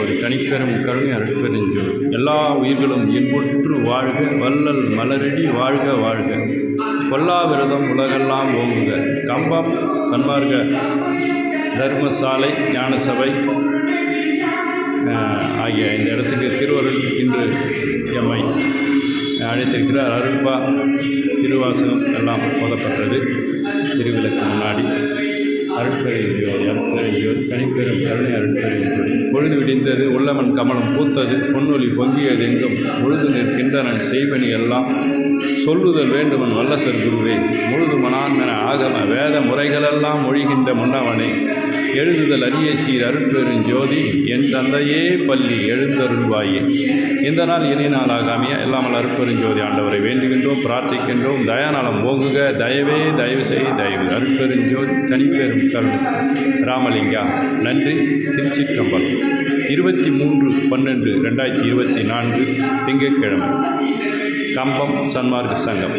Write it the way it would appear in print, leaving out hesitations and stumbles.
ஜோதி தனிப்பெரும் கருணை அருட்பெருஞ்சோதி எல்லா உயிர்களும் இன்புற்று வாழ்க வள்ளல் மலரடி வாழ்க வாழ்க கொல்லா விரதம் உலகெல்லாம் ஓங்குக. கம்பம் சன்மார்க்க தர்மசாலை ஞானசபை ஆகிய இந்த இடத்துக்கு திருவருள் இன்று எம்மை அழைத்திருக்கிறார். அருட்பா திருவாசகம் எல்லாம் ஓதப்பட்டது. திருவிளக்கு முன்னாடி அருட்பெருஞ்சோதி அருட்பெருஞ்சோதி தனிப்பெரும் கருணை அருட்பெருஞ்சோதி. பொழுது விடிந்தது, உள்ளமன் கமலம் பூத்தது, பொன்னொலி பொங்கியது எங்கும் பொழுது நிற்கின்றனன் செய்பணி எல்லாம் சொல்லுதல் வேண்டுமன் வல்லசர் குருவே. முழுது மனான்மென ஆகம வேத முறைகளெல்லாம் மொழிகின்ற முன்னவனே எழுதுதல் அரிய சீர் அருட்பெருஞ்சோதி என் தந்தையே பள்ளி எழுந்தருள்வாயே. இந்த நாள் இனிய நாளாக அமைய எல்லாமல் அருட்பெருஞ்சோதி ஆண்டவரை வேண்டுகின்றோம், பிரார்த்திக்கின்றோம். தயாநலம் ஓங்குக, தயவே தயவு செய் தயவு. அருட்பெருஞ்சோதி தனிப்பெரும் கருணை. ராமலிங்கா. நன்றி. திருச்சிற்றம்பலம். 23/12/2024 திங்கட்கிழமை. கம்பம் சன்மார்க்க சங்கம்.